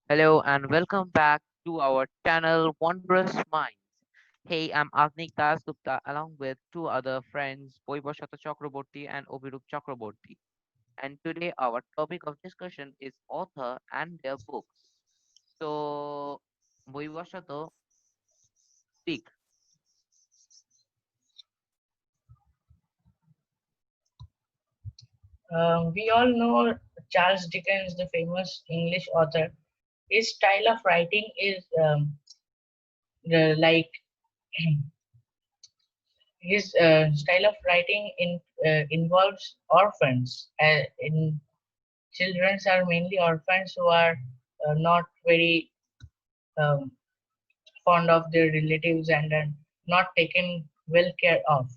Hello and welcome back to our channel Wondrous Minds. Hey, I'm Agnik Das Gupta along with two other friends, Boibashata Chakraborty and Obirup Chakraborty. And today our topic of discussion is author and their books. So, Boibashata, speak. We all know Charles Dickens, the famous English author. His style of writing is like his style of writing involves orphans. In children are mainly orphans who are not very um, fond of their relatives and are not taken well care of.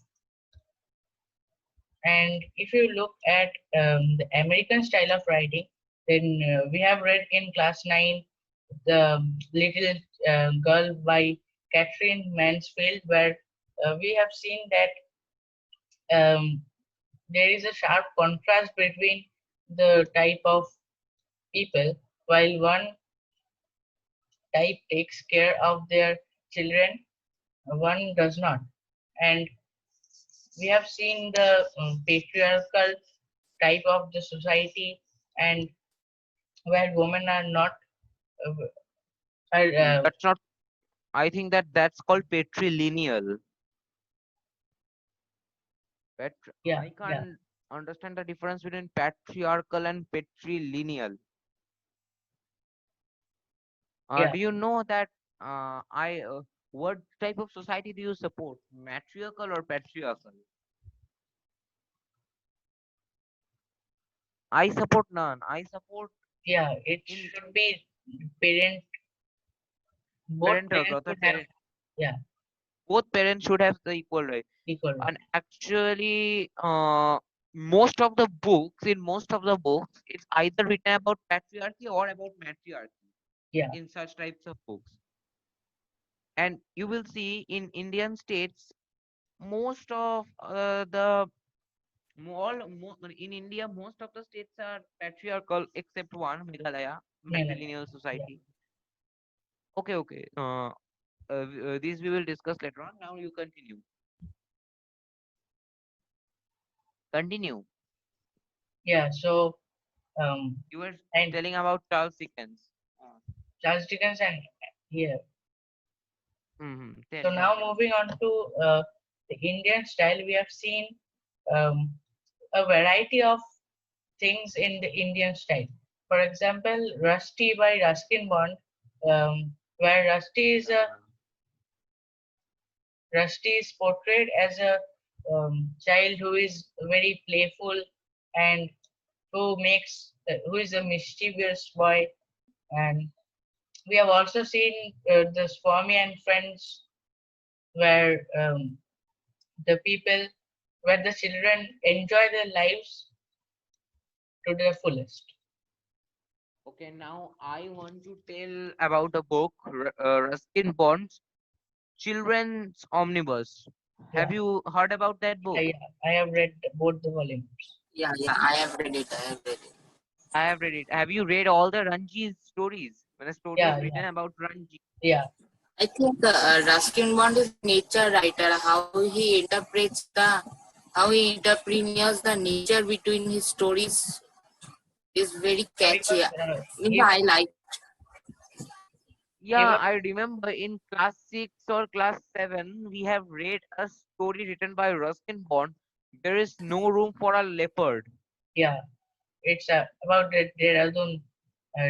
And if you look at the American style of writing, then we have read in class 9 the little girl by Catherine Mansfield, where we have seen that there is a sharp contrast between the type of people, while one type takes care of their children, one does not. And we have seen the patriarchal type of the society, and where women are not uh, are That's not, I think that's called patrilineal. yeah, I yeah, can't understand the difference between patriarchal and patrilineal. yeah. Do you know that what type of society do you support? Matriarchal or patriarchal? I support none. I support Yeah, it in should be parent. Both parental parents growth. should have, yeah, Both parents should have the equal right. equal right. And actually, most of the books, in most of the books, it's either written about patriarchy or about matriarchy Yeah, in such types of books. And you will see in Indian states, most of in India, most of the states are patriarchal except one, Meghalaya, Melania. matrilineal Yeah, society. Okay, okay. These we will discuss later on. Now you continue. Continue. yeah. So, um, You were and telling about Charles Dickens. Charles Dickens and yeah. Tell, So tell, now tell. moving on to the Indian style, we have seen um, a variety of things in the Indian style. For example, Rusty by Ruskin Bond, where Yeah. Rusty is portrayed as a child who is very playful and who is a mischievous boy. And we have also seen the Swami and Friends, where the people, where the children enjoy their lives to their fullest. Okay, now I want to tell about a book, Ruskin Bond's Children's Omnibus. Yeah, Have you heard about that book? yeah, I have read both the volumes. Yeah, yeah, I have read it. I have read it. I have read it. Have you read all the Ranji's stories? When a story Yeah, is yeah, written about Ranji. yeah, I think Ruskin Bond is a nature writer. How he interprets the nature between his stories is very catchy. because Even I like. he Yeah, was I remember in class 6 or class 7, we have read a story written by Ruskin Bond. There is no room for a leopard. yeah. It's about the Dehradun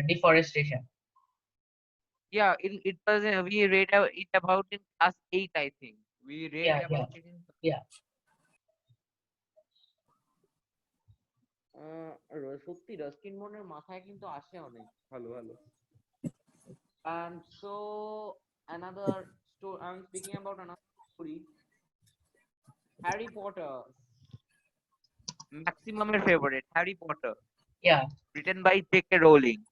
deforestation. Yeah, it was we read it about in class 8, I think. We read Yeah, yeah, about it in yeah, সত্যি Ruskin বন্ডের মাথায় কিন্তু আসে অনেক ভালো ভালো and so another story I'm speaking about another story, Harry Potter, maximum favorite, Harry Potter, yeah, written by J.K. Rowling.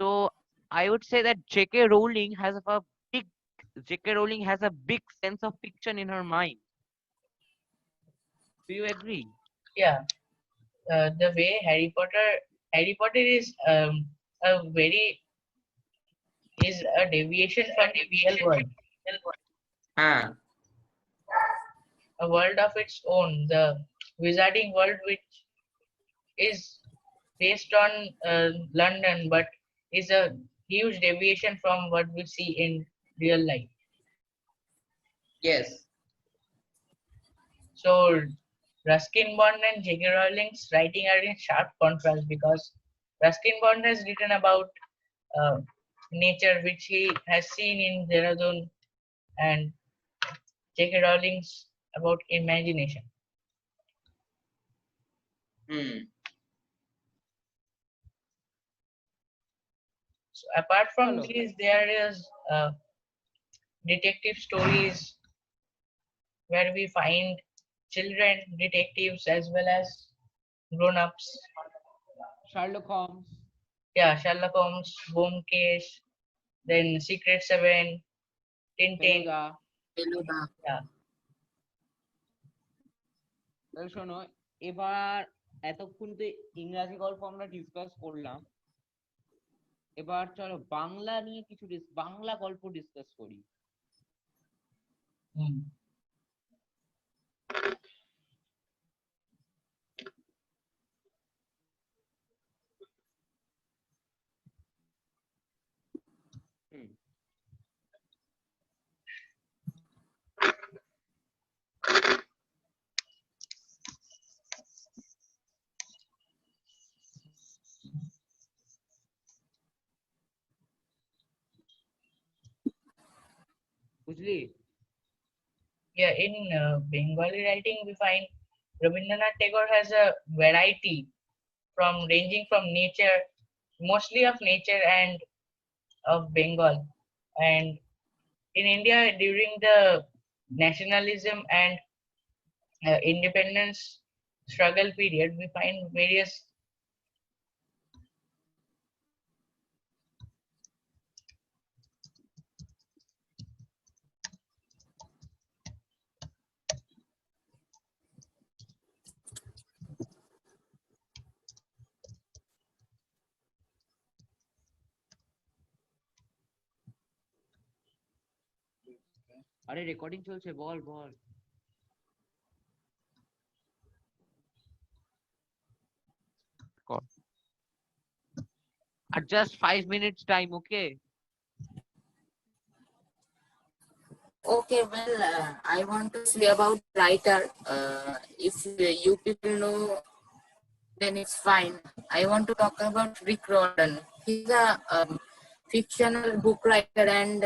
So I would say that big J.K. Rowling has a big sense of fiction in her mind. Do you agree? yeah. The way Harry Potter is a very is a deviation from the real world, Ah, a world of its own, the wizarding world, which is based on London, but is a huge deviation from what we see in real life. yes. So Ruskin Bond and J.K. Rowling's writing are in sharp contrast because Ruskin Bond has written about uh, nature, which he has seen in Dehradun, and J.K. Rowling's about imagination. Hmm. So apart from Chalo. these, there is detective stories where we find children detectives as well as grown-ups. Sherlock Holmes, Yeah, Sherlock Holmes, Case, then Secret Seven, Tintin. Feluda. Beluga. Yeah. তাহলে শোনো, এবার এতক্ষণ তো ইংরাজি গল্প আমরা discuss করলাম, এবার চলো বাংলা নিয়ে কিছু বাংলা গল্প ডিসকাস করি। Hmm. হুম, বুঝলি? Yeah, in Bengali writing, we find Rabindranath Tagore has a variety from ranging from nature, mostly of nature and of Bengal. And in India, during the nationalism and independence struggle period, we find various. আরে recording চলছে, বল বল। কর। আর just 5 minutes time, okay? Okay, well, I want to say about writer. If you people know, then it's fine. I want to talk about Rick Riordan. He's a fictional book writer, and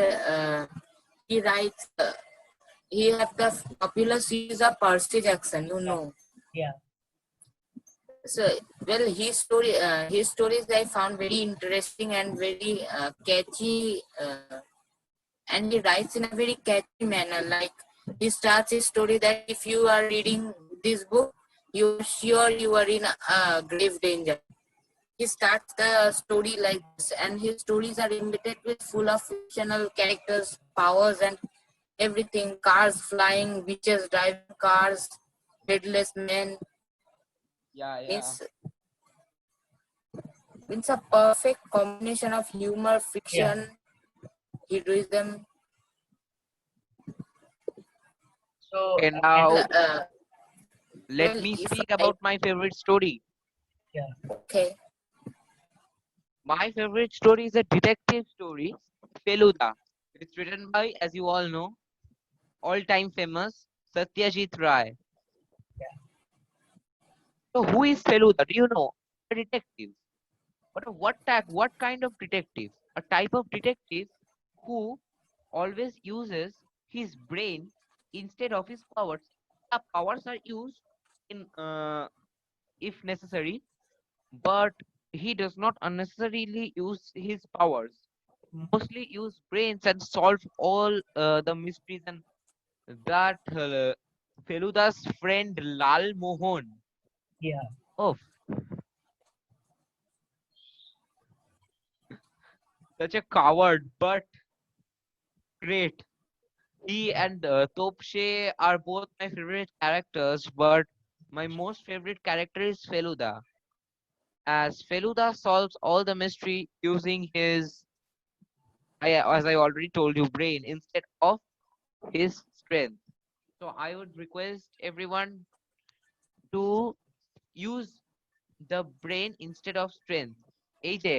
he writes. He have the popular series of Percy Jackson. You Yeah, know. yeah, So, well, his stories I found very interesting and very catchy, and he writes in a very catchy manner. Like he starts his story that if you are reading this book, you are sure you are in a grave danger. He starts the story like this, and his stories are limited with full of fictional characters, powers, and everything: cars flying, witches driving cars, headless men. Yeah, yeah. Means It's a perfect combination of humor, yeah. fiction, heroism. So, Okay, and now let Well, me if speak I about my favorite story. yeah, okay, My favorite story is a detective story, Feluda. It's written by, as you all know, all-time famous Satyajit Ray. So who is Feluda? Do you know? A detective. But what kind of detective? A type of detective who always uses his brain instead of his powers. The powers are used in if necessary, but he does not unnecessarily use his powers. Mostly use brains and solve all the mysteries and that Feluda's friend Lal Mohan. yeah, Oh, such a coward, but great. He yeah. and Topshe are both my favorite characters, but my most favorite character is Feluda. as Feluda solves all the mystery using his, as I already told you, brain instead of his strength. So I would request everyone to use the brain instead of strength. এই যে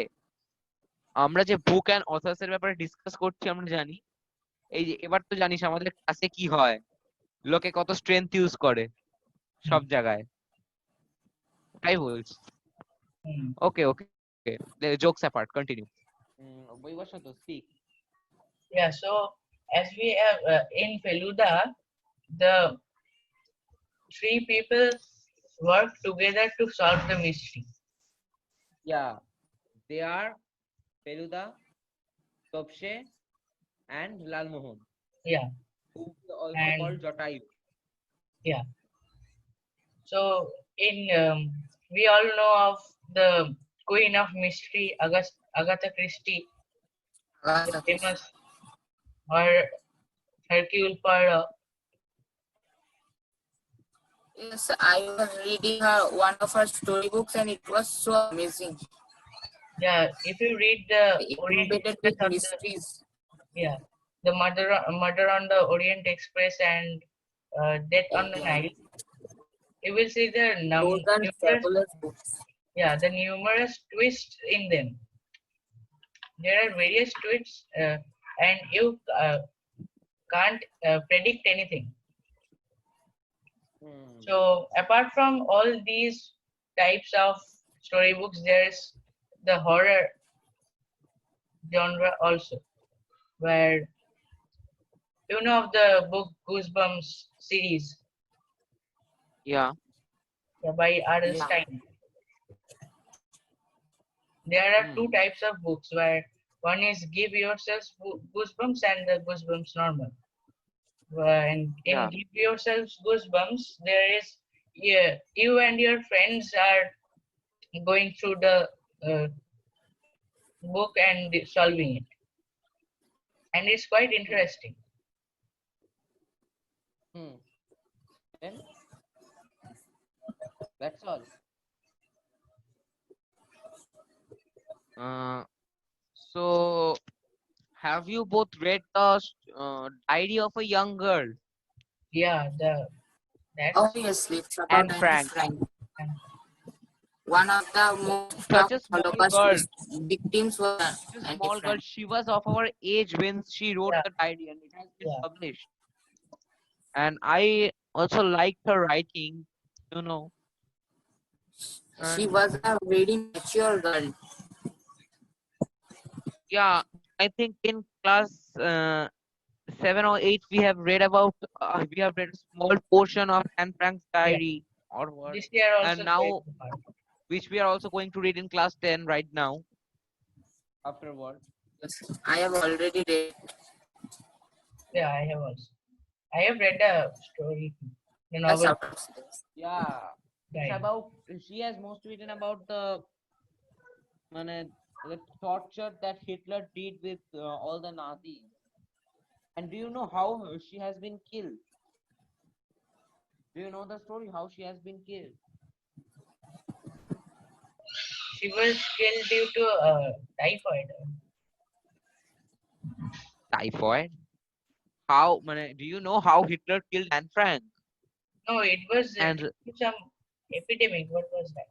আমরা যে book and authors এর ব্যাপারে discuss করছি আমরা জানি, এই যে এবার তো জানিস আমাদের ক্লাসে কি হয়, লোকে কত স্ট্রেংথ ইউজ করে সব Hmm. জায়গায়, তাই বলছি। Hmm. ওকে ওকে, জোকস অ্যাপার্ট, কন্টিনিউ। বৈবর্ষণ তো speak. Yeah, so as we have in Feluda, the three people work together to solve the mystery. Yeah, they are Feluda, Topshe, and Lalmohon, Yeah, who we also called and Jatayu. yeah, so in we all know of the Queen of Mystery, Agatha Christie, the Agatha Christie. famous, or Hercule Poirot. Yes, I was reading her one of her storybooks and it was so amazing. Yeah, if you read the Orient Embedded Express with on the, mysteries. yeah, the Murder on the Orient Express and Death on the Yeah, Nile, you will see the those are numerous, fabulous books. yeah, the numerous twists in them. There are various twists, and you can't predict anything. Hmm. So apart from all these types of storybooks, there's the horror genre also, where you know of the book Goosebumps series, Yeah. by R.L. Yeah, Stein. There are two Hmm. types of books where one is give yourselves goosebumps and the goosebumps normal. And in Yeah. give yourselves goosebumps, there is, yeah, you and your friends are going through the uh, book and solving it, and it's quite Hmm. interesting. Hmm. Then that's all. Uh, so have you both read the Diary of a Young Girl? Yeah, the that's obviously it's about Anne Anne Frank. Frank. um, One of the So most such a small Holocaust girl, victims was such a Anne small girl. Frank. She was of our age when she wrote yeah, the diary, and it has been yeah. published. And I also liked her writing, you know. She And was a very mature girl. yeah, I think in class 7 or 8 we have read a small portion of Anne Frank's Yeah. diary or what, This year and also there is now a part. which we are also going to read in class 10 right now afterward. Yes, I have already read. Yeah, I have also. I have read a story, the Yes, novel. out of six. Yeah, it's Right. about, she has mostly written about the মানে, the torture that Hitler did with all the Nazis. And do you know how she has been killed? Do you know the story how she has been killed? She was killed due to typhoid. Typhoid. How? Do you know how Hitler killed Anne Frank? No, it was And due to some epidemic. What was that?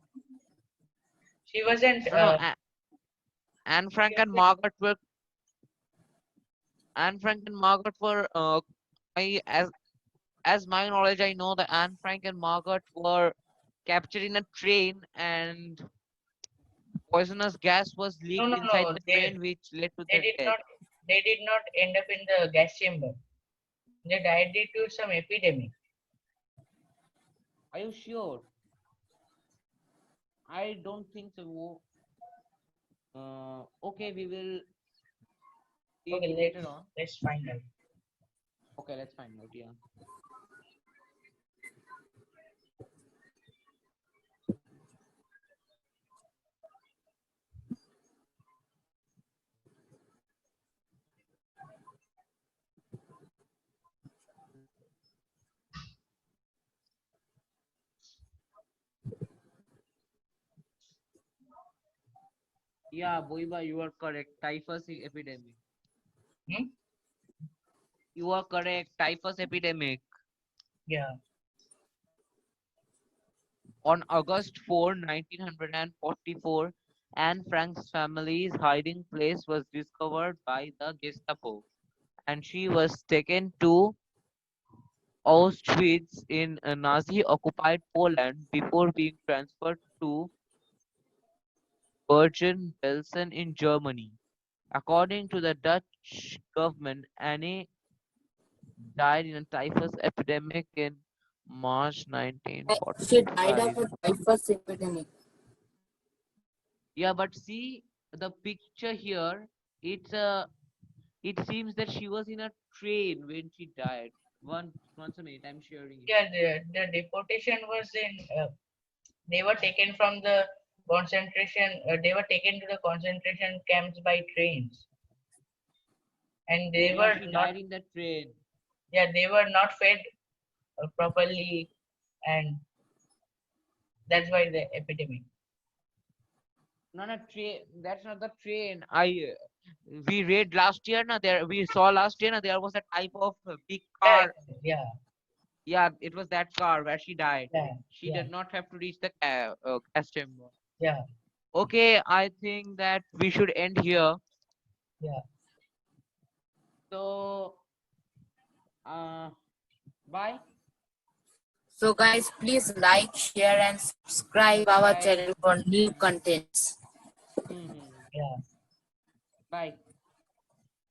She wasn't. no, no, Anne She Frank and wasn't. Margaret were Anne Frank and Margaret were I as my knowledge I know that Anne Frank and Margaret were captured in a train and poisonous gas was No, leaked no, inside no. the train which led to They their did death. not. They did not end up in the gas chamber. They died due to some epidemic. Are you sure? I don't think so. Okay, we will see it Okay, later on. let's find out. Okay, let's find out. Yeah. Yeah, Boiba, you are correct. Typhus epidemic. Hmm? You are correct. Typhus epidemic. Yeah. On August 4, 1944, Anne Frank's family's hiding place was discovered by the Gestapo, and she was taken to Auschwitz in Nazi-occupied Poland before being transferred to Bergen-Belsen in Germany. According to the Dutch government, Anne died in a typhus epidemic in March She died of 1945. a typhus epidemic. Yeah, but see the picture here. It's a. It seems that she was in a train when she died. Once a minute, I'm sharing it. Yeah, the deportation was in, they were taken from the concentration, they were taken to the concentration camps by trains. And they Yeah, were she not, died in the train. yeah, they were not fed properly, and that's why the epidemic. Not a train. That's not the train. We read last year. Na there we saw last year. Na there was a type of big Yeah, car. yeah, Yeah, it was that car where she died. yeah, She yeah, did not have to reach the gas chamber. yeah, Okay, I think that we should end here. yeah. So, uh, bye. So guys, please like, share and subscribe our Subscribe. channel for new contents. Hmm. Yeah. Bye.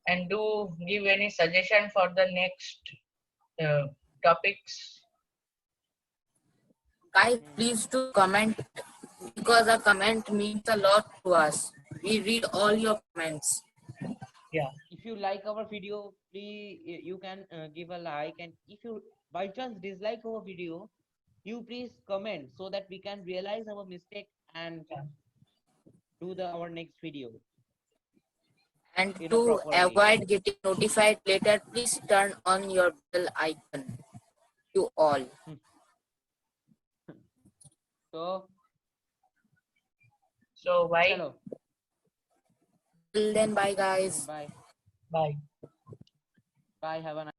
And do give any suggestion for the next uh, topics. Guys, Hmm. please do comment because a comment means a lot to us. We read all your comments. Yeah, If you like our video, please you can give a like, and if you by chance dislike our video, you please comment so that we can realize our mistake and yeah, do the our next video And in a to proper way. avoid getting notified later, please turn on your bell icon. You all. Hmm. So, so bye, chalo. Till then, bye guys. Bye. bye. Bye. Have a nice